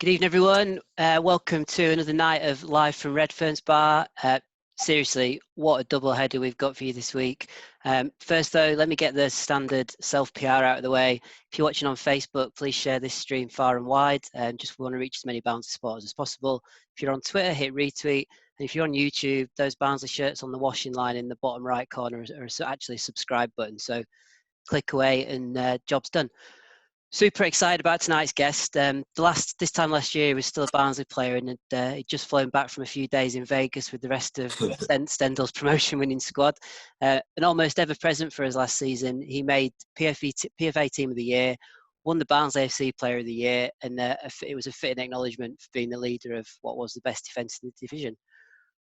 Good evening, everyone. Welcome to another night of live from Redfearn's bar. Seriously, what a double header we've got for you this week. First, though, let me get the standard self-PR out of the way. If you're watching on Facebook, please share this stream far and wide. Just want to reach as many Barnsley supporters as possible. If you're on Twitter, hit retweet. And if you're on YouTube, those Barnsley shirts on the washing line in the bottom right corner are actually a subscribe button. So click away and job's done. Super excited about tonight's guest. This time last year, he was still a Barnsley player and he'd just flown back from a few days in Vegas with the rest of Stendel's promotion-winning squad. And almost ever present for us last season, he made PFA Team of the Year, won the Barnsley FC Player of the Year, and it was a fitting acknowledgement for being the leader of what was the best defence in the division.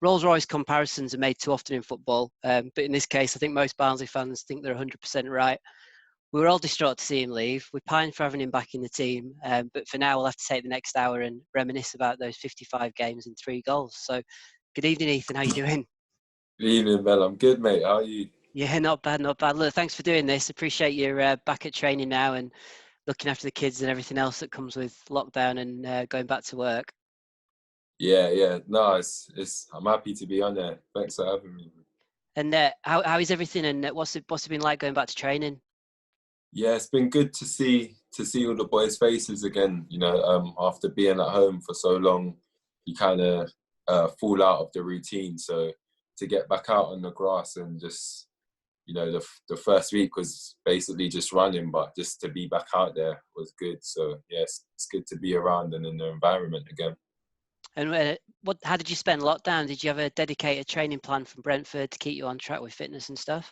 Rolls-Royce comparisons are made too often in football, but in this case, I think most Barnsley fans think they're 100% right. We were all distraught to see him leave. We pined for having him back in the team, but for now we'll have to take the next hour and reminisce about those 55 games and 3 goals. So, good evening, Ethan. How you doing? Good evening, Mel. I'm good, mate. How are you? Yeah, not bad, not bad. Look, thanks for doing this. Appreciate you're back at training now and looking after the kids and everything else that comes with lockdown and going back to work. Yeah. No, it's. I'm happy to be on there. Thanks for having me. And how is everything? And what's it been like going back to training? Yeah, it's been good to see all the boys' faces again. You know, after being at home for so long, you kind of fall out of the routine. So to get back out on the grass and just, you know, the first week was basically just running, but just to be back out there was good. So yes, it's good to be around and in the environment again. And how did you spend lockdown? Did you have a dedicated training plan from Brentford to keep you on track with fitness and stuff?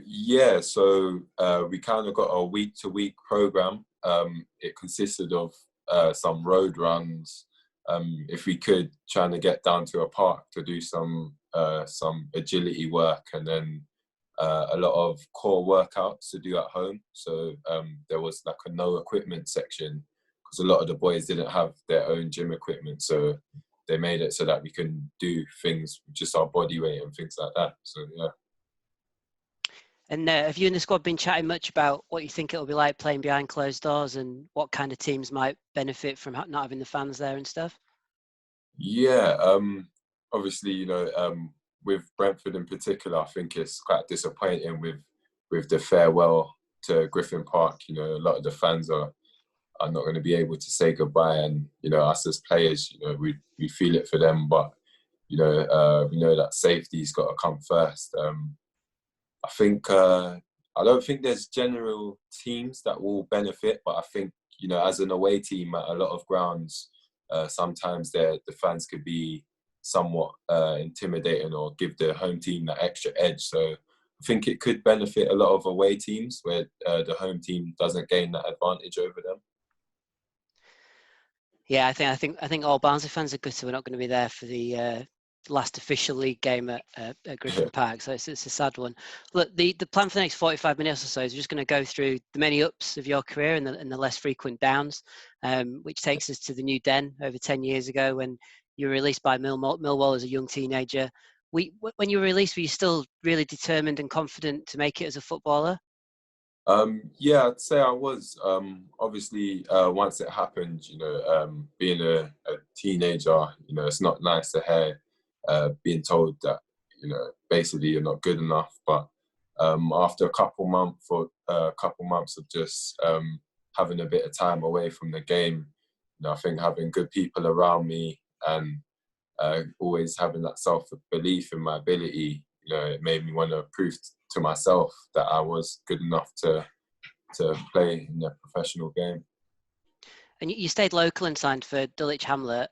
Yeah, so we kind of got a week-to-week program. It consisted of some road runs. If we could, trying to get down to a park to do some agility work, and then a lot of core workouts to do at home. So there was like a no equipment section because a lot of the boys didn't have their own gym equipment. So they made it so that we can do things with just our body weight and things like that. So yeah. And have you and the squad been chatting much about what you think it'll be like playing behind closed doors and what kind of teams might benefit from not having the fans there and stuff? Yeah, obviously, you know, with Brentford in particular, I think it's quite disappointing with the farewell to Griffin Park. You know, a lot of the fans are not going to be able to say goodbye, and you know, us as players, you know, we feel it for them, but you know, we know that safety's got to come first. I think I don't think there's general teams that will benefit, but I think, you know, as an away team at a lot of grounds, sometimes the fans could be somewhat intimidating or give the home team that extra edge. So I think it could benefit a lot of away teams where the home team doesn't gain that advantage over them. Yeah, I think all Barnsley fans are gutted we're not going to be there for the last official league game at Griffin Park, so it's a sad one. Look, the plan for the next 45 minutes or so is just going to go through the many ups of your career and the less frequent downs, which takes us to the new Den over 10 years ago when you were released by Millwall as a young teenager. When you were released, were you still really determined and confident to make it as a footballer? Yeah, I'd say I was. Obviously, once it happened, you know, being a teenager, you know, it's not nice to hear being told that, you know, basically you're not good enough. But after a couple months of just having a bit of time away from the game, you know, I think having good people around me and always having that self-belief in my ability, you know, it made me want to prove to myself that I was good enough to play in the professional game. And you stayed local and signed for Dulwich Hamlet.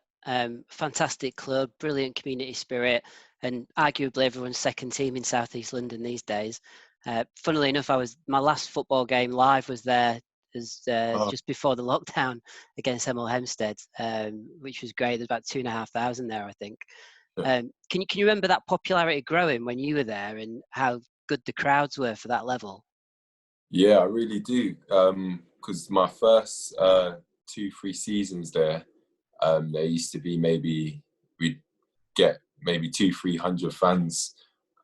Fantastic club, brilliant community spirit, and arguably everyone's second team in South East London these days. Funnily enough, my last football game live was there just before the lockdown against Hemel Hempstead, which was great. There's about 2,500 there, I think. Can you remember that popularity growing when you were there and how good the crowds were for that level? Yeah, I really do. Because my first 2-3 seasons there, there used to be we'd get maybe 200-300 fans,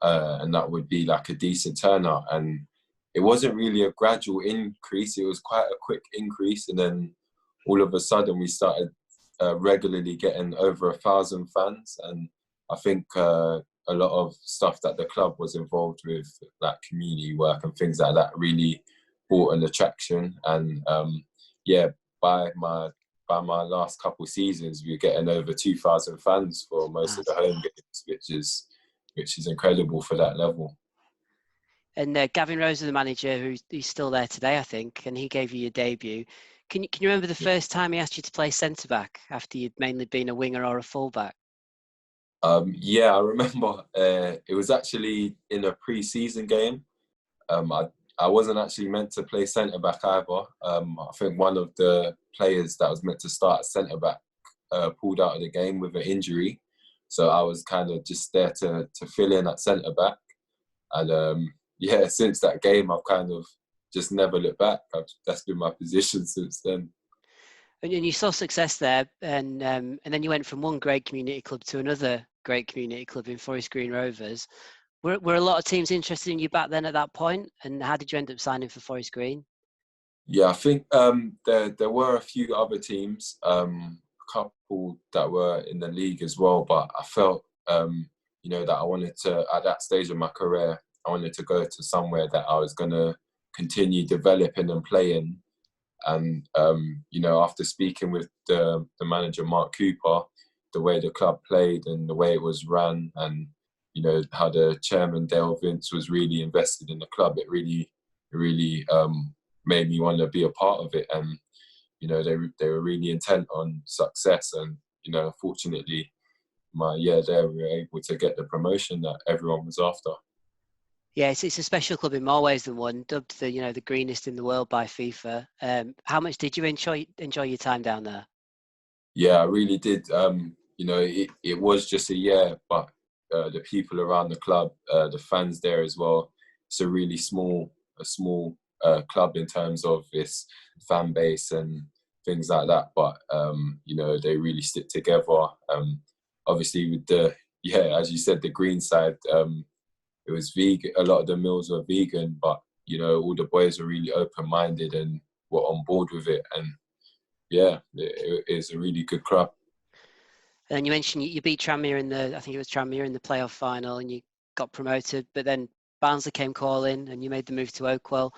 and that would be like a decent turnout. And it wasn't really a gradual increase; it was quite a quick increase. And then all of a sudden we started regularly getting over 1,000 fans, and I think a lot of stuff that the club was involved with, like community work and things like that, really brought an attraction. And yeah, by my last couple of seasons, we were getting over 2,000 fans for most of the home games, which is incredible for that level. And Gavin Rose is the manager who's still there today, I think, and he gave you your debut. Can you remember the first time he asked you to play centre back after you'd mainly been a winger or a fullback? Yeah, I remember. It was actually in a pre-season game. I wasn't actually meant to play centre back either. I think one of the players that was meant to start at centre back pulled out of the game with an injury, so I was kind of just there to fill in at centre back. And yeah, since that game, I've kind of just never looked back. That's been my position since then. And you saw success there, and then you went from one great community club to another great community club in Forest Green Rovers. Were a lot of teams interested in you back then at that point? And how did you end up signing for Forest Green? Yeah, I think there were a few other teams, a couple that were in the league as well. But I felt, that I wanted to, at that stage of my career, I wanted to go to somewhere that I was going to continue developing and playing. And, after speaking with the manager, Mark Cooper, the way the club played and the way it was run, and, how the chairman, Dale Vince, was really invested in the club, it really made me want to be a part of it. And, they were really intent on success. And, fortunately, they were able to get the promotion that everyone was after. Yeah, it's a special club in more ways than one, dubbed the greenest in the world by FIFA. How much did you enjoy your time down there? Yeah, I really did. It was just a year, but the people around the club, the fans there as well, it's a really small club in terms of its fan base and things like that. But they really stick together. Obviously, with as you said, the green side. It was vegan. A lot of the meals were vegan, but all the boys were really open-minded and were on board with it. And yeah, it is a really good club. And you mentioned you beat Tranmere in the playoff final, and you got promoted. But then Barnsley came calling, and you made the move to Oakwell.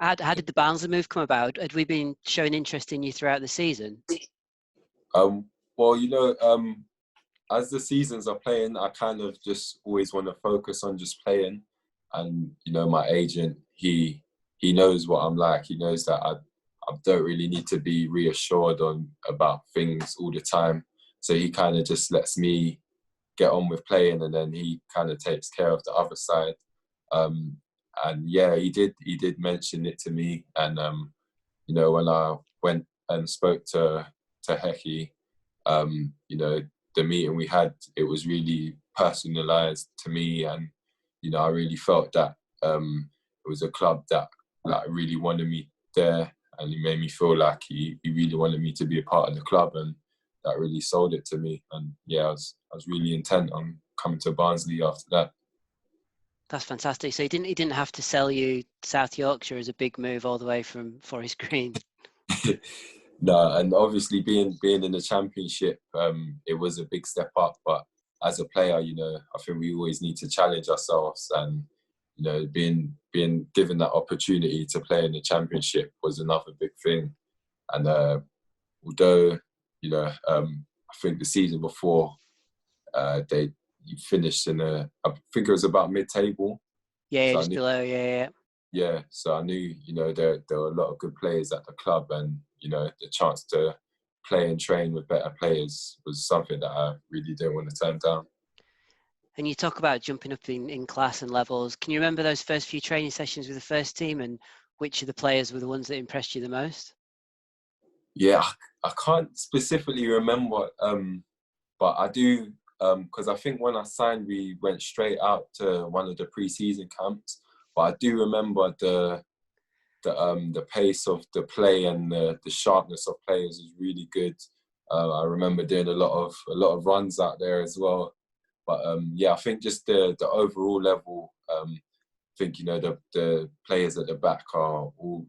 How did the Barnsley move come about? Had we been showing interest in you throughout the season? Well, as the seasons are playing, I kind of just always want to focus on just playing. And, my agent, he knows what I'm like. He knows that I don't really need to be reassured about things all the time. So he kind of just lets me get on with playing, and then he kind of takes care of the other side. And yeah, he did mention it to me. And, when I went and spoke to Heki, the meeting we had, it was really personalised to me. And, I really felt that it was a club that really wanted me there, and he made me feel like he really wanted me to be a part of the club, and that really sold it to me. And yeah, I was really intent on coming to Barnsley after that. That's fantastic. So he didn't have to sell you South Yorkshire as a big move all the way from Forest Green. No, and obviously being in the Championship, it was a big step up. But as a player, I think we always need to challenge ourselves, and being given that opportunity to play in the Championship was another big thing. And although I think the season before they finished I think it was about mid-table. Yeah, so just below. Yeah. Yeah, so I knew, there were a lot of good players at the club, and, the chance to play and train with better players was something that I really didn't want to turn down. And you talk about jumping up in class and levels. Can you remember those first few training sessions with the first team, and which of the players were the ones that impressed you the most? Yeah, I can't specifically remember, but I do, because I think when I signed, we went straight out to one of the pre-season camps. But I do remember the pace of the play and the sharpness of players was really good. I remember doing a lot of runs out there as well. But I think just the overall level. I think the players at the back are all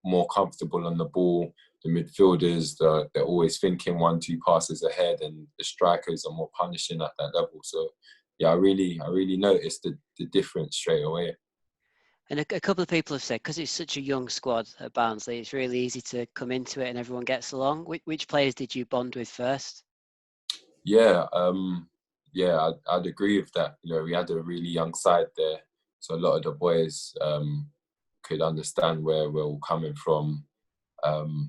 more comfortable on the ball. The midfielders, they're always thinking 1-2 passes ahead, and the strikers are more punishing at that level. So yeah, I really noticed the difference straight away. And a couple of people have said, because it's such a young squad at Barnsley, it's really easy to come into it and everyone gets along. Which players did you bond with first? Yeah, I'd agree with that. You know, we had a really young side there, so a lot of the boys could understand where we're all coming from.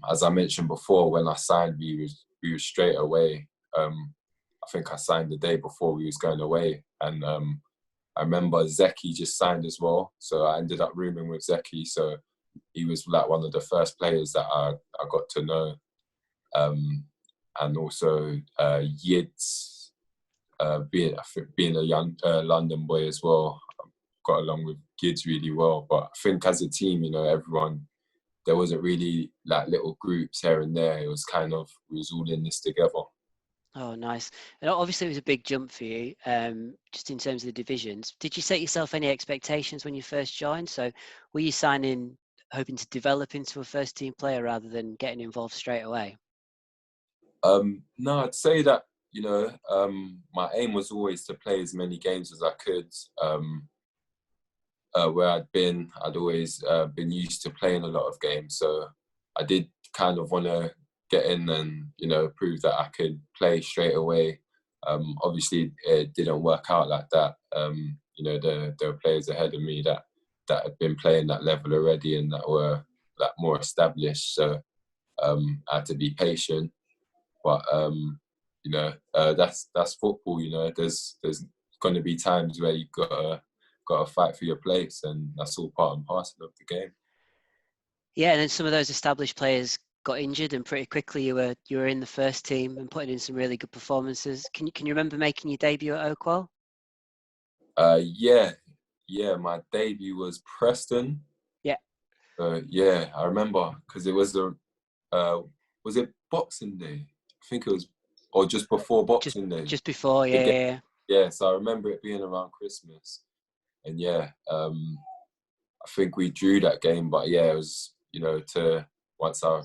As I mentioned before, when I signed, we was straight away. I think I signed the day before we was going away, and I remember Zeki just signed as well, so I ended up rooming with Zeki. So he was like one of the first players that I got to know, and also Yids, being a young London boy as well, got along with Yids really well. But I think as a team, you know, everyone, there wasn't really like little groups here and there. It was kind of, we was all in this together. Oh, nice. And obviously it was a big jump for you, just in terms of the divisions. Did you set yourself any expectations when you first joined? So were you signing, hoping to develop into a first team player rather than getting involved straight away? No, I'd say that, you know, my aim was always to play as many games as I could. Where I'd always been used to playing a lot of games. So I did kind of want to get in and, you know, prove that I could play straight away. Obviously, it didn't work out like that. You know, there were players ahead of me that had been playing that level already and that were like more established. So I had to be patient. But you know, that's football. You know, there's going to be times where you gotta fight for your place, and that's all part and parcel of the game. Yeah, and then some of those established players got injured, and pretty quickly you were in the first team and putting in some really good performances. Can you remember making your debut at Oakwell? Yeah. My debut was Preston. Yeah. Yeah, I remember because it was was it Boxing Day? I think it was, or just before Boxing Day. Just before, yeah. Yeah, so I remember it being around Christmas, and yeah, I think we drew that game. But yeah, it was, you know, once I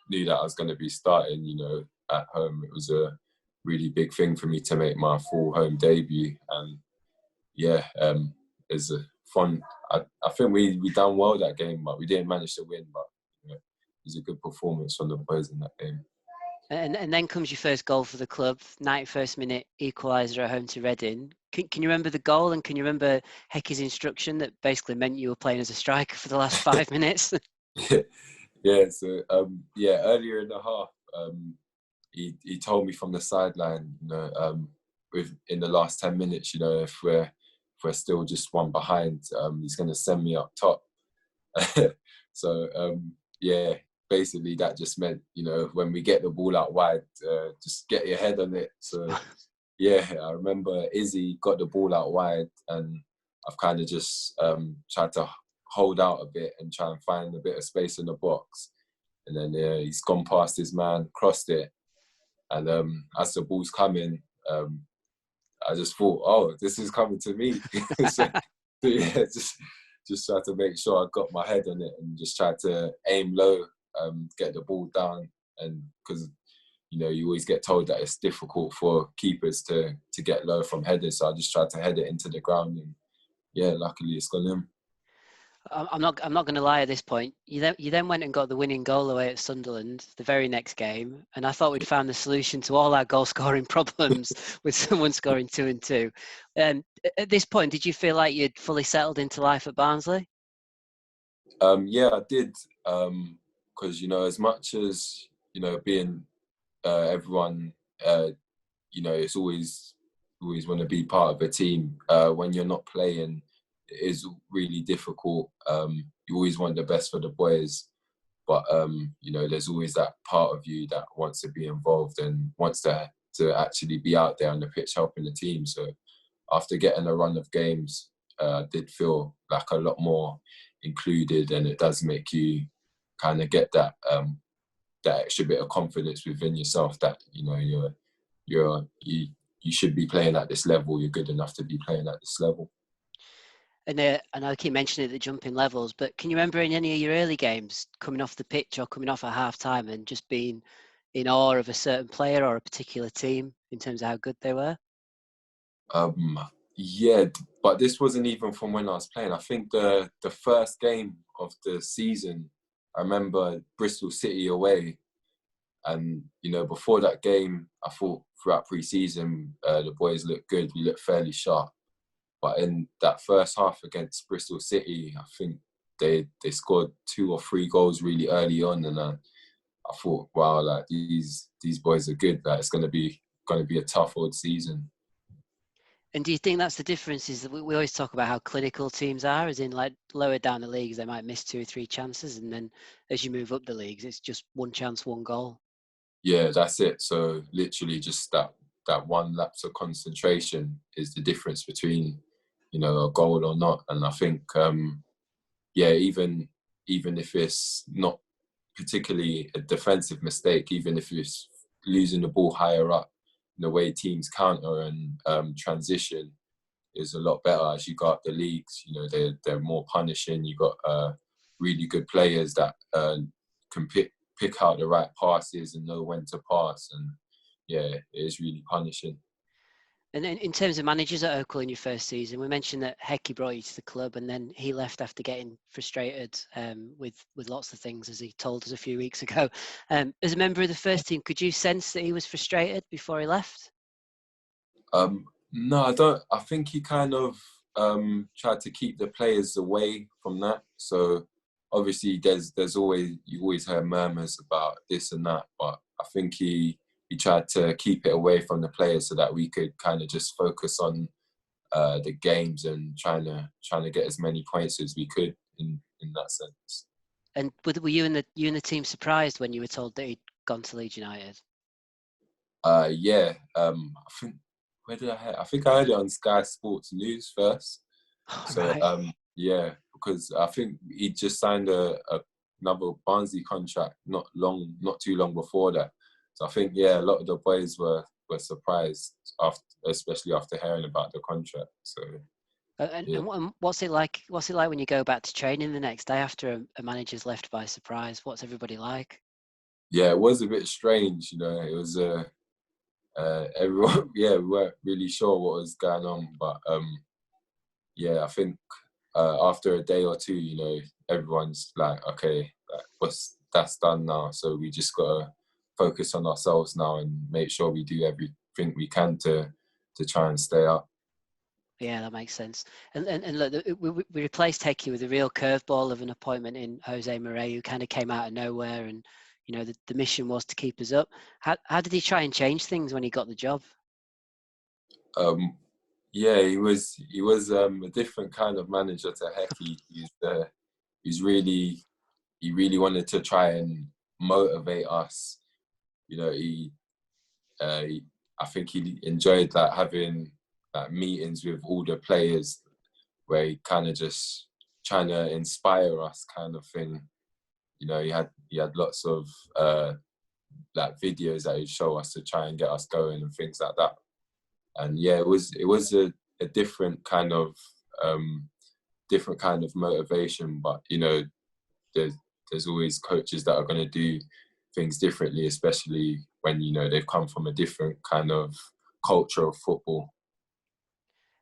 knew that I was going to be starting, you know, at home, it was a really big thing for me to make my full home debut. And yeah, it's a fun. I think we done well that game, but we didn't manage to win. But you know, it was a good performance from the boys in that game. And then comes your first goal for the club, 91st minute equaliser at home to Reading. Can you remember the goal, and can you remember Hecky's instruction that basically meant you were playing as a striker for the last 5 minutes? Yeah, so earlier in the half, he told me from the sideline, you know, in the last 10 minutes, you know, if we're still just one behind, he's going to send me up top. So yeah, basically that just meant, you know, when we get the ball out wide, just get your head on it. So yeah, I remember Izzy got the ball out wide, and I've kind of just tried to hold out a bit and try and find a bit of space in the box. And then he's gone past his man, crossed it, and as the ball's coming, I just thought, oh, this is coming to me. So yeah, just try to make sure I got my head on it and just try to aim low, get the ball down, and because, you know, you always get told that it's difficult for keepers to get low from headers, so I just tried to head it into the ground, and yeah, luckily it's gone in. I'm not going to lie at this point. You then went and got the winning goal away at Sunderland the very next game, and I thought we'd found the solution to all our goal scoring problems with someone scoring 2 and 2. At this point, did you feel like you'd fully settled into life at Barnsley? Yeah, I did, because you know, as much as, you know, being everyone, you know, it's always want to be part of a team. When you're not playing, it is really difficult. You always want the best for the boys, but you know, there's always that part of you that wants to be involved and wants to actually be out there on the pitch helping the team. So after getting a run of games, I did feel like a lot more included, and it does make you kind of get that that extra bit of confidence within yourself that, you know, you should be playing at this level. You're good enough to be playing at this level. And I keep mentioning the jumping levels, but can you remember in any of your early games coming off the pitch or coming off at half time and just being in awe of a certain player or a particular team in terms of how good they were? Um, yeah, but this wasn't even from when I was playing. I think the first game of the season, I remember Bristol City away, and before that game, I thought throughout pre-season the boys looked good. We looked fairly sharp, but in that first half against Bristol City, I think they scored 2 or 3 goals really early on, and I thought, wow, like these boys are good. Like it's gonna be a tough old season. And do you think that's the difference? Is that we always talk about how clinical teams are, as in like lower down the leagues, they might miss 2 or 3 chances, and then as you move up the leagues, it's just one chance, one goal. Yeah, that's it. So literally just that one lapse of concentration is the difference between, a goal or not. And I think, yeah, even if it's not particularly a defensive mistake, even if it's losing the ball higher up, the way teams counter and transition is a lot better as you go up the leagues. They're more punishing. You got really good players that can pick out the right passes and know when to pass. And yeah, it is really punishing. And then in terms of managers at Oakwell in your first season, we mentioned that Hecky brought you to the club, and then he left after getting frustrated with lots of things, as he told us a few weeks ago. As a member of the first team, could you sense that he was frustrated before he left? No, I don't. I think he kind of tried to keep the players away from that. So obviously, there's always you always hear murmurs about this and that, but I think he tried to keep it away from the players so that we could kind of just focus on the games and trying to get as many points as we could in that sense. And were you and the team surprised when you were told that he'd gone to Leeds United? Yeah. I think where did I hear? I think I heard it on Sky Sports News first. All So right. yeah, because I think he just signed another Barnsley contract not too long before that. So I think yeah, a lot of the boys were surprised after, especially after hearing about the contract. So yeah, And what's it like? What's it like when you go back to training the next day after a manager's left by surprise? What's everybody like? yeah, it was a bit strange. It was everyone. Yeah, we weren't really sure what was going on, but yeah, I think after a day or two, everyone's like, okay, like, that's done now. So we just gotta focus on ourselves now and make sure we do everything we can to try and stay up. Yeah, that makes sense. And look, we replaced Hecky with a real curveball of an appointment in Jose Mouret, who kind of came out of nowhere, and the mission was to keep us up. How did he try and change things when he got the job? Yeah, he was a different kind of manager to Hecky. He really wanted to try and motivate us. He Uh, I think he enjoyed like having like meetings with all the players where he kind of just trying to inspire us, kind of thing. He had lots of like videos that he'd show us to try and get us going and things like that. And yeah, it was a different kind of motivation. But there's always coaches that are going to do things differently, especially when they've come from a different kind of culture of football.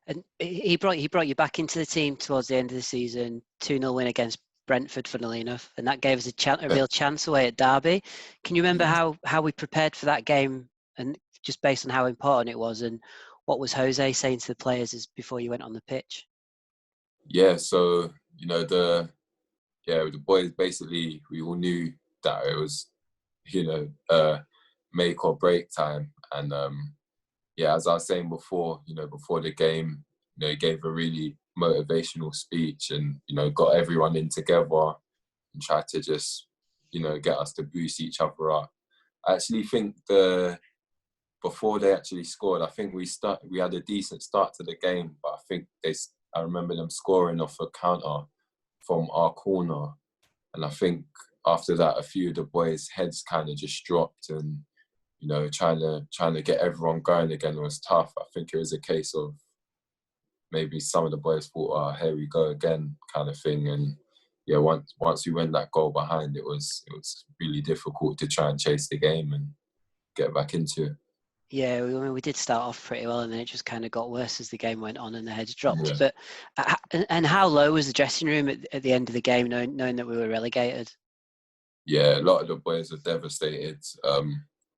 And he brought you back into the team towards the end of the season, 2-0 win against Brentford, funnily enough, and that gave us a real chance away at Derby. Can you remember Yeah, how we prepared for that game, and just based on how important it was, and what was Jose saying to the players before you went on the pitch? yeah. So the boys basically we all knew that it was make or break time, and yeah, as I was saying before, before the game, he gave a really motivational speech and got everyone in together and tried to just get us to boost each other up. I actually think before they actually scored, I think we had a decent start to the game, but I think I remember them scoring off a counter from our corner, and I think after that, a few of the boys' heads kind of just dropped, and trying to get everyone going again was tough. I think it was a case of maybe some of the boys thought, oh, here we go again, kind of thing. And yeah, once we went that goal behind, it was really difficult to try and chase the game and get back into it. Yeah, we did start off pretty well, and then it just kind of got worse as the game went on and the heads dropped. Yeah. But and how low was the dressing room at the end of the game, knowing that we were relegated? Yeah, a lot of the boys were devastated.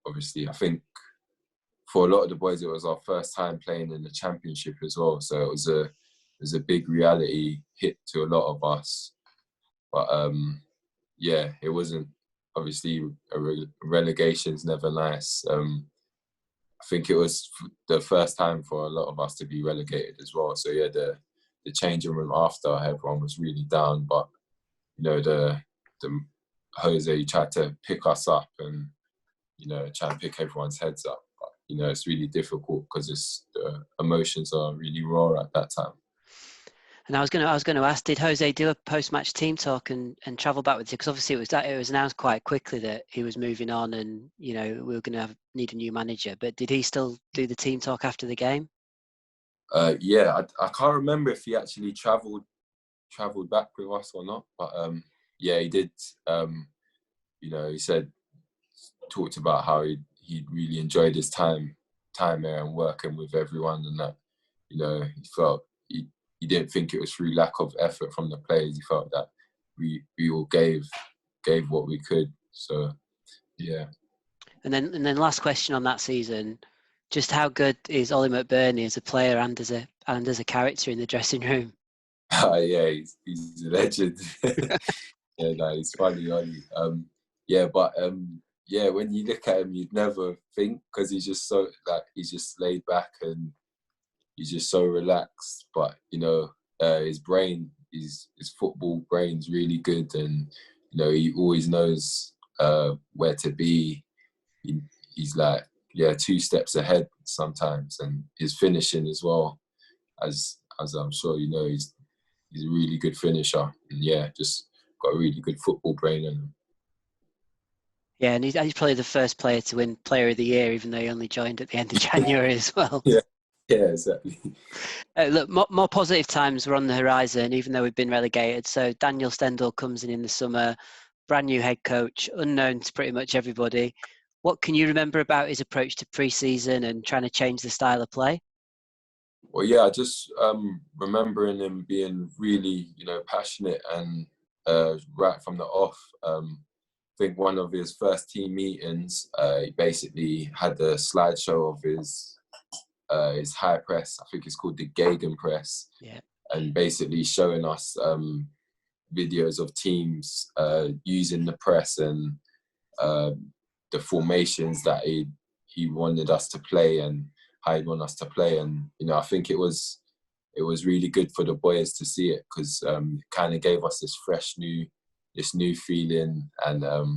Obviously, I think for a lot of the boys, it was our first time playing in the championship as well. So it was a big reality hit to a lot of us. But yeah, it wasn't, obviously relegation's never nice. I think it was the first time for a lot of us to be relegated as well. So yeah, the changing room after, everyone was really down. But you know, the Jose tried to pick us up and try and pick everyone's heads up. But it's really difficult because the emotions are really raw at that time. And I was going to ask, did Jose do a post-match team talk and travel back with you? Because obviously it was announced quite quickly that he was moving on, and we were going to need a new manager. But did he still do the team talk after the game? Yeah, I can't remember if he actually travelled back with us or not. But yeah, he did. He talked about how he really enjoyed his time there and working with everyone, and that he felt he didn't think it was through lack of effort from the players. He felt that we all gave what we could. So yeah. And then last question on that season, just how good is Ollie McBurney as a player and as a character in the dressing room? Yeah, he's a legend. Yeah, no, he's funny, Ollie. Yeah, but yeah, when you look at him, you'd never think, because he's just so he's just laid back and he's just so relaxed. But his brain, his football brain's really good, and he always knows where to be. He's like 2 steps ahead sometimes, and his finishing as well, as I'm sure he's a really good finisher, and yeah, just got a really good football brain in him. Yeah, and he's probably the first player to win Player of the Year, even though he only joined at the end of January as well. Yeah, exactly. Look, more positive times were on the horizon, even though we've been relegated. So Daniel Stendel comes in the summer, brand new head coach, unknown to pretty much everybody. What can you remember about his approach to pre-season and trying to change the style of play? Well, yeah, I just remembering him being really, passionate and right from the off. I think one of his first team meetings, he basically had a slideshow of his high press. I think it's called the Gegen press. Yeah. And basically showing us videos of teams using the press and the formations that he wanted us to play and how he'd want us to play. And I think it was really good for the boys to see it, because it kind of gave us this fresh new feeling. And all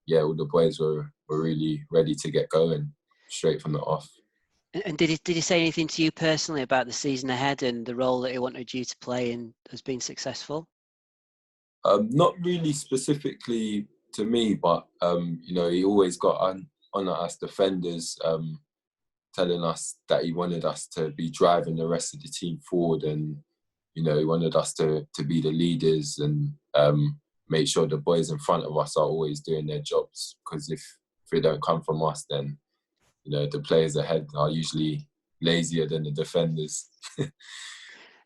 the boys were really ready to get going straight from the off. And did he say anything to you personally about the season ahead and the role that he wanted you to play and has been successful? Not really specifically to me, but he always got on us defenders, telling us that he wanted us to be driving the rest of the team forward, and he wanted us to be the leaders and make sure the boys in front of us are always doing their jobs, because if they don't come from us, then the players ahead are usually lazier than the defenders.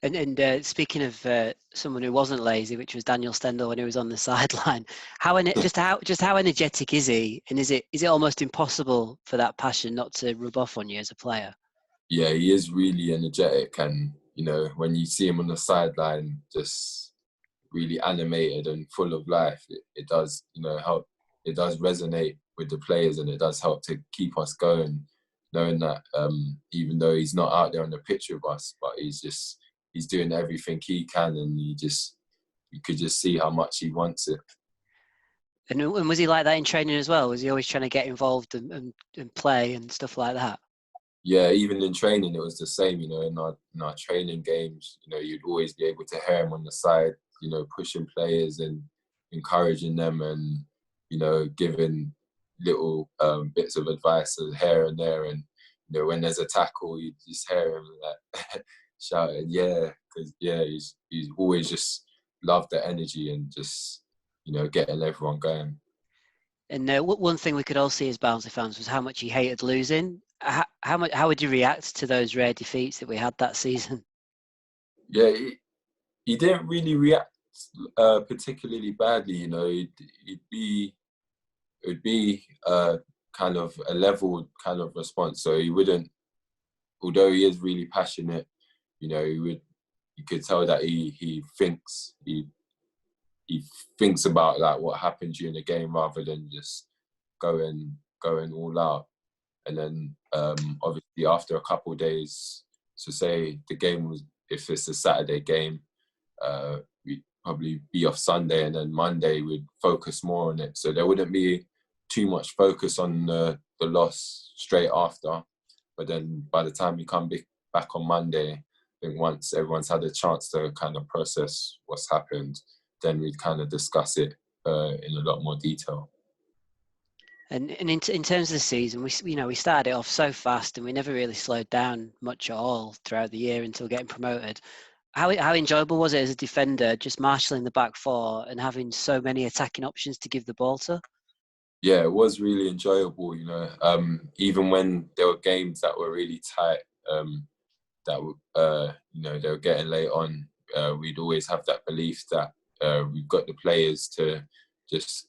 And speaking of someone who wasn't lazy, which was Daniel Stendel when he was on the sideline, how energetic is he? And is it almost impossible for that passion not to rub off on you as a player? Yeah, he is really energetic, and when you see him on the sideline, just really animated and full of life, it does help. It does resonate with the players, and it does help to keep us going, knowing that even though he's not out there on the pitch with us, but he's doing everything he can, and you could just see how much he wants it. And was he like that in training as well? Was he always trying to get involved and play and stuff like that? Yeah, even in training, it was the same. In our training games, you'd always be able to hear him on the side, pushing players and encouraging them, and giving little bits of advice here and there. And when there's a tackle, you just hear him shouting, yeah, because he's always just loved the energy and just getting everyone going. And one thing we could all see as Barnsley fans was how much he hated losing. How would you react to those rare defeats that we had that season? Yeah, he didn't really react particularly badly. It would be kind of a level kind of response. So he wouldn't, although he is really passionate, you could tell that he thinks about like what happened during the game rather than just going all out. And then obviously after a couple of days, so say the game was, if it's a Saturday game, we'd probably be off Sunday, and then Monday we'd focus more on it. So there wouldn't be too much focus on the loss straight after. But then by the time we come back on Monday, I think once everyone's had a chance to kind of process what's happened, then we'd kind of discuss it in a lot more detail. And in terms of the season, we started it off so fast, and we never really slowed down much at all throughout the year until getting promoted. How enjoyable was it as a defender, just marshalling the back four and having so many attacking options to give the ball to? Yeah, it was really enjoyable. Even when there were games that were really tight, that they were getting late on, we'd always have that belief that we've got the players to just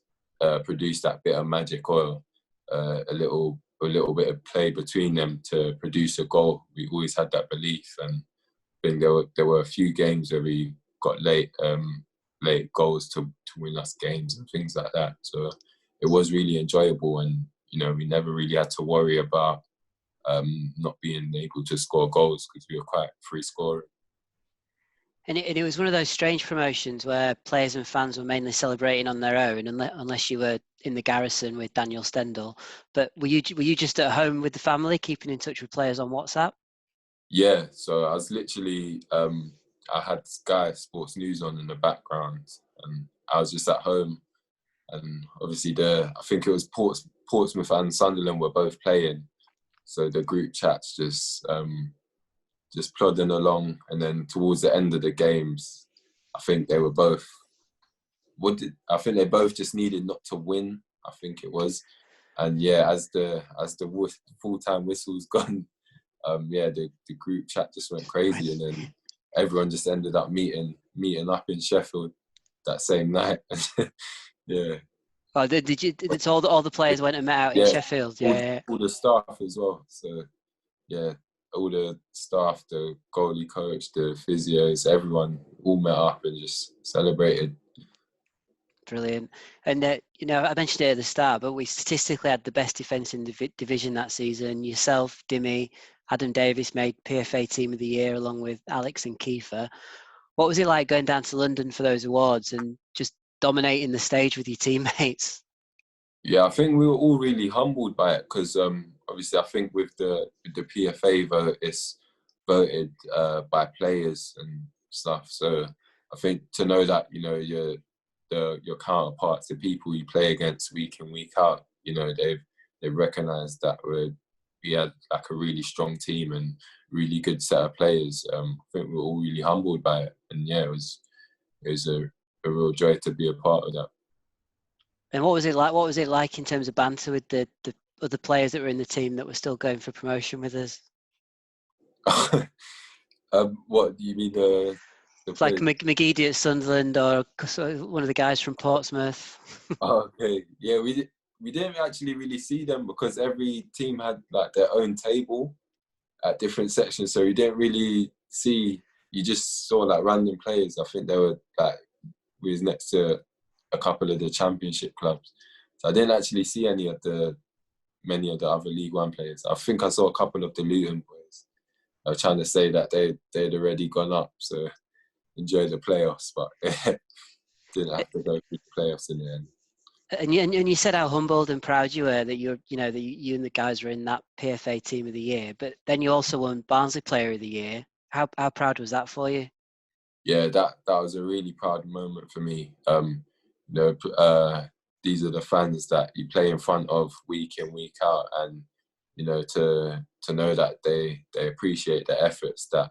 produce that bit of magic, or a little bit of play between them to produce a goal. We always had that belief, and I think there were a few games where we got late goals to win us games and things like that. So it was really enjoyable, and we never really had to worry about not being able to score goals because we were quite free scoring. And it was one of those strange promotions where players and fans were mainly celebrating on their own, unless you were in the garrison with Daniel Stendel. But were you just at home with the family, keeping in touch with players on WhatsApp? Yeah, so I was literally, I had Sky Sports News on in the background, and I was just at home. And obviously, I think it was Portsmouth and Sunderland were both playing, so the group chats just plodding along. And then towards the end of the games, I think they were both. I think they both just needed not to win. I think it was, and yeah, as the full-time whistle's gone, the group chat just went crazy, and then everyone just ended up meeting up in Sheffield that same night. Yeah. Oh, did you? It's all the players went and met out in Sheffield. All the staff as well. So yeah, all the staff, the goalie coach, the physios, everyone all met up and just celebrated. Brilliant. And I mentioned it at the start, but we statistically had the best defence in the division that season. Yourself, Dimmy, Adam Davis made PFA Team of the Year along with Alex and Kiefer. What was it like going down to London for those awards and just dominating the stage with your teammates? Yeah, I think we were all really humbled by it because obviously I think with the PFA vote, it's voted by players and stuff. So I think to know that your counterparts, the people you play against week in, week out, they've recognised that we had like a really strong team and really good set of players. I think we were all really humbled by it, and yeah, it was a real joy to be a part of that. And what was it like? What was it like in terms of banter with the other players that were in the team that were still going for promotion with us? What do you mean? The it's like McGeady at Sunderland, or one of the guys from Portsmouth. Oh, okay, yeah, we didn't actually really see them because every team had like their own table at different sections, so we didn't really see. You just saw like random players. I think we was next to a couple of the Championship clubs, so I didn't actually see many of the other League One players. I think I saw a couple of the Luton boys. I was trying to say that they'd already gone up, so enjoy the playoffs, but didn't have to go through the playoffs in the end. And you said how humbled and proud you were that you and the guys were in that PFA Team of the Year, but then you also won Barnsley Player of the Year. How proud was that for you? Yeah, that was a really proud moment for me. These are the fans that you play in front of week in, week out, and to know that they appreciate the efforts that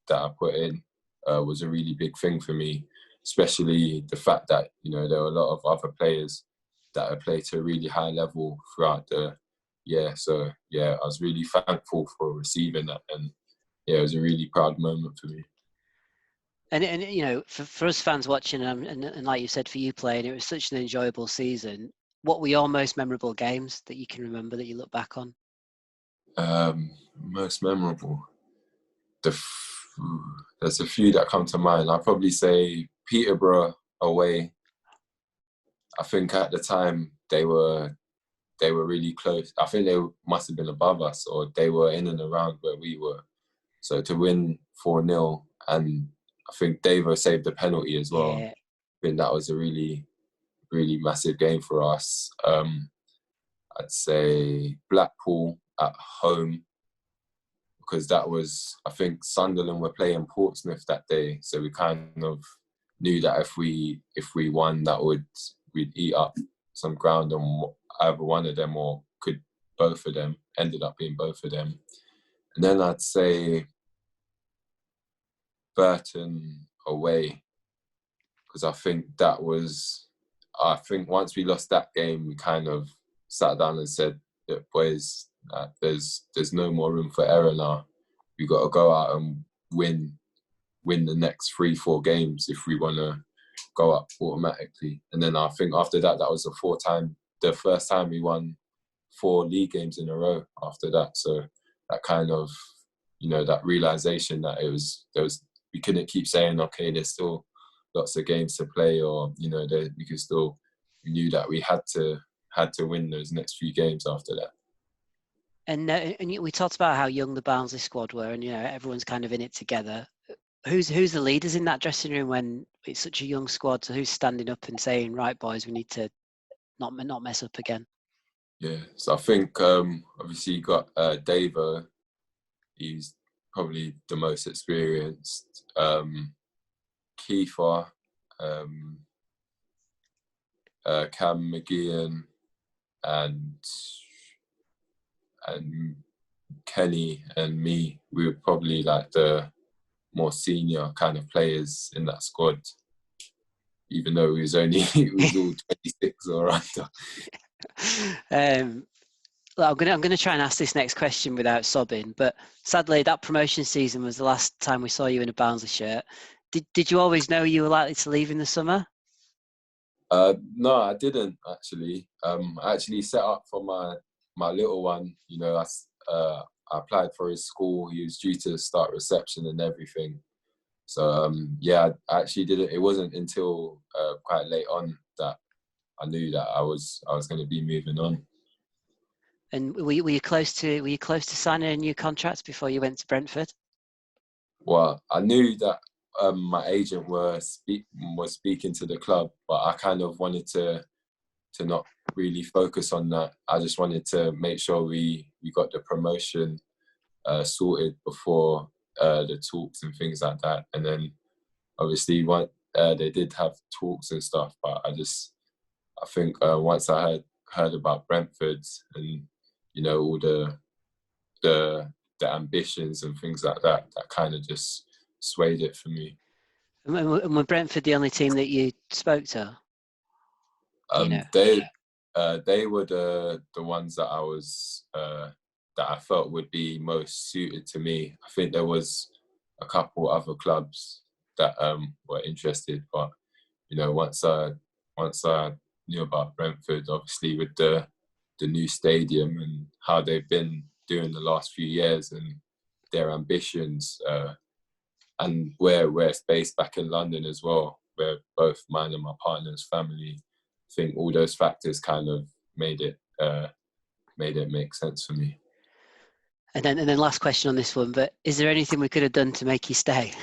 that I put in was a really big thing for me, especially the fact that, you know, there were a lot of other players that have played to a really high level throughout the year. So, yeah, I was really thankful for receiving that. And, yeah, it was a really proud moment for me. And you know, for us fans watching, and like you said, for you playing, it was such an enjoyable season. What were your most memorable games that you can remember that you look back on? Most memorable. There's a few that come to mind. I'll probably say Peterborough away. I think at the time they were really close. I think they must have been above us, or they were in and around where we were. So to win 4-0, and I think Davo saved the penalty as well. Yeah. I think that was a really, really massive game for us. I'd say Blackpool at home, because that was, I think Sunderland were playing Portsmouth that day, so we kind of knew that if we won, we'd eat up some ground on either one of them, or could both of them. Ended up being both of them. And then I'd say Burton away, because I think once we lost that game, we kind of sat down and said, boys, there's no more room for error now. We got to go out and win the next 3-4 games if we want to go up automatically. And then I think after that, that was the first time we won 4 league games in a row after that. So that kind of, you know, that realization that we couldn't keep saying, okay, there's still lots of games to play, or, you know, we knew that we had to win those next few games after that. And we talked about how young the Barnsley squad were, and, you know, everyone's kind of in it together. Who's the leaders in that dressing room when it's such a young squad? So who's standing up and saying, right, boys, we need to not mess up again? Yeah, so I think obviously you got Davo. He's probably the most experienced. Kiefer, Cam McGeehan, and Kenny and me. We were probably like the more senior kind of players in that squad, even though we was all 26 or under. I'm gonna try and ask this next question without sobbing, but sadly that promotion season was the last time we saw you in a Barnsley shirt. Did you always know you were likely to leave in the summer? No, I didn't actually. I actually set up for my little one. You know, I applied for his school. He was due to start reception and everything. So yeah, I actually did it. It wasn't until quite late on that I knew that I was going to be moving on. And were you close to signing a new contract before you went to Brentford? Well, I knew that my agent was speaking to the club, but I kind of wanted to not really focus on that. I just wanted to make sure we got the promotion sorted before the talks and things like that. And then obviously they did have talks and stuff, but I think once I heard about Brentford and, you know, all the ambitions and things like that, that kind of just swayed it for me. And were Brentford the only team that you spoke to? You know? They were the ones that I was that I felt would be most suited to me. I think there was a couple other clubs that were interested, but, you know, once I knew about Brentford, obviously with the new stadium and how they've been doing the last few years and their ambitions, and where it's based back in London as well, where both mine and my partner's family, I think all those factors kind of made it make sense for me. And then last question on this one, but is there anything we could have done to make you stay?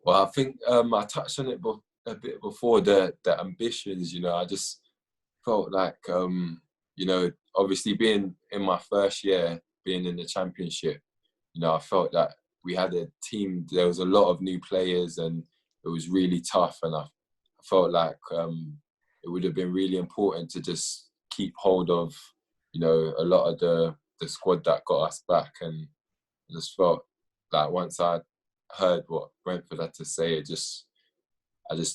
Well, I think I touched on it a bit before, the ambitions. You know, I just felt like, you know, obviously being in my first year, being in the Championship, you know, I felt that we had a team, there was a lot of new players and it was really tough. And I felt like it would have been really important to just keep hold of, you know, a lot of the squad that got us back. And I just felt like once I heard what Brentford had to say, I just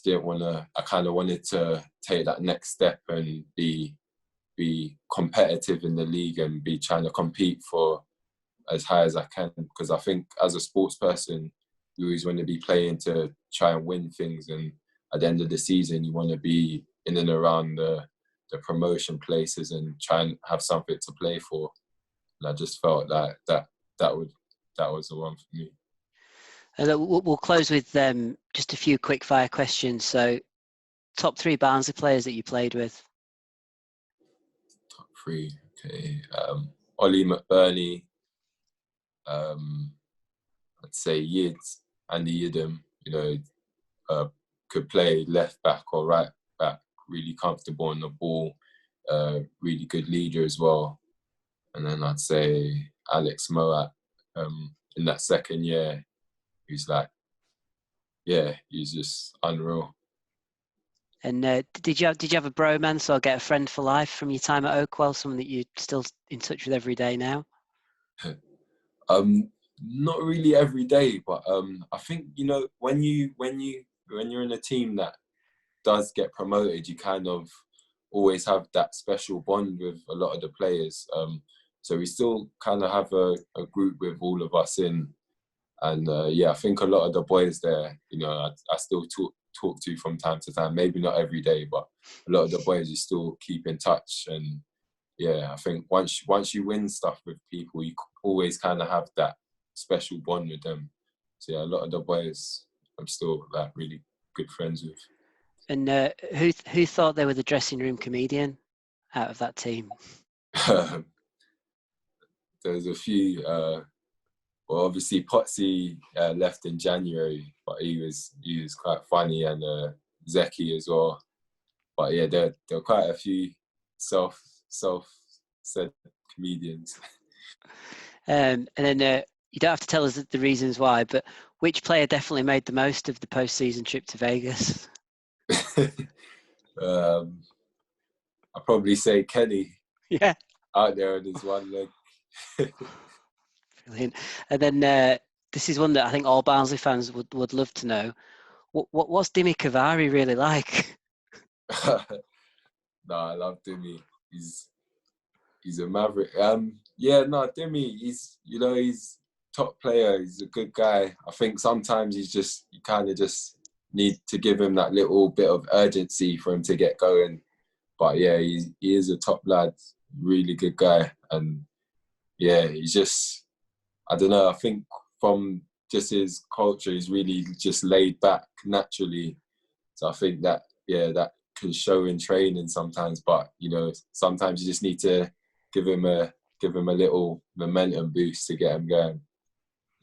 didn't want to. I kind of wanted to take that next step and be competitive in the league and be trying to compete for as high as I can. Because I think as a sports person, you always want to be playing to try and win things. And at the end of the season, you want to be in and around the promotion places and try and have something to play for. And I just felt like that was the one for me. We'll close with just a few quick fire questions. So, top 3 Barnsley players that you played with? Top 3, okay. Ollie McBurney, I'd say Yids, Andy Yidam, could play left back or right back, really comfortable on the ball, really good leader as well. And then I'd say Alex Moat, in that second year, he's just unreal. And did you have a bromance or get a friend for life from your time at Oakwell? Someone that you're still in touch with every day now? Not really every day, but I think when you're in a team that does get promoted, you kind of always have that special bond with a lot of the players. So we still kind of have a group with all of us in, and I think a lot of the boys there, I still talk to from time to time. Maybe not every day, but a lot of the boys you still keep in touch. And I think once you win stuff with people, you always kind of have that special bond with them. So a lot of the boys I'm still really good friends with. And who thought they were the dressing room comedian out of that team? There's a few. Well, obviously Potsy left in January, but he was quite funny, and Zeki as well. But there are quite a few self-said comedians. And then you don't have to tell us the reasons why, but which player definitely made the most of the post-season trip to Vegas? I'd probably say Kenny. Yeah. Out there on his one leg. Brilliant. And then this is one that I think all Barnsley fans would love to know. What's Dimi Kavari really like? No, I love Dimi. He's a maverick. Dimi, he's top player. He's a good guy. I think sometimes you kind of just need to give him that little bit of urgency for him to get going. But he is a top lad, really good guy. And he's just, I don't know, I think from just his culture, he's really just laid back naturally. So I think that can show in training sometimes. But sometimes you just need to give him a little momentum boost to get him going.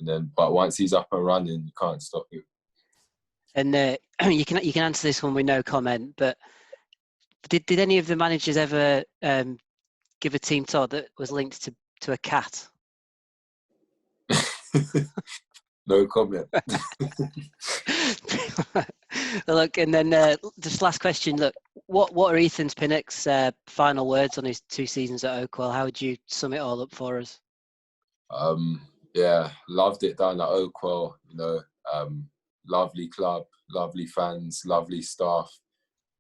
And then, but once he's up and running, you can't stop him. And you can answer this one with no comment. But did any of the managers ever give a team talk that was linked to a cat? No comment. Look, and then just last question. Look, what are Ethan Pinnock's final words on his 2 seasons at Oakwell? How would you sum it all up for us? Loved it down at Oakwell. Lovely club, lovely fans, lovely staff.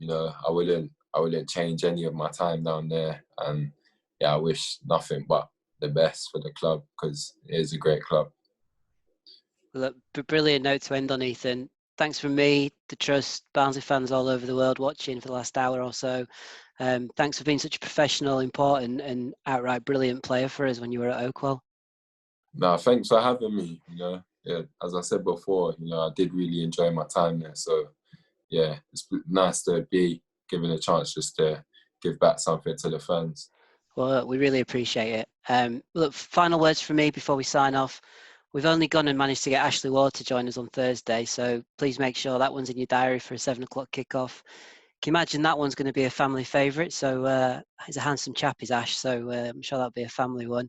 I wouldn't change any of my time down there. And I wish nothing but the best for the club, because it is a great club. Look, brilliant note to end on, Ethan. Thanks from me, the Trust, Barnsley fans all over the world watching for the last hour or so. Thanks for being such a professional, important and outright brilliant player for us when you were at Oakwell. No, thanks for having me. As I said before, I did really enjoy my time there. So, it's nice to be given a chance just to give back something to the fans. Well, we really appreciate it. Look, final words from me before we sign off. We've only gone and managed to get Ashley Ward to join us on Thursday, so please make sure that one's in your diary for a 7 o'clock kickoff. Can you imagine that one's going to be a family favourite? So he's a handsome chap, is Ash, so I'm sure that'll be a family one.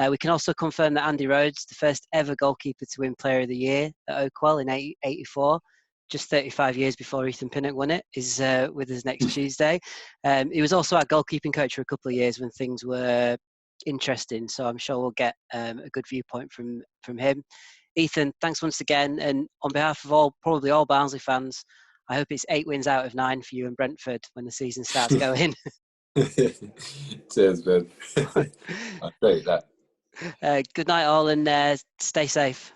We can also confirm that Andy Rhodes, the first ever goalkeeper to win Player of the Year at Oakwell in 1984, just 35 years before Ethan Pinnock won it, is with us next Tuesday. He was also our goalkeeping coach for a couple of years when things were interesting, so I'm sure we'll get a good viewpoint from him. Ethan, thanks once again. And on behalf of probably all Barnsley fans, I hope it's 8 wins out of 9 for you and Brentford when the season starts going. Cheers, man. I'll take that. Good night all, and stay safe.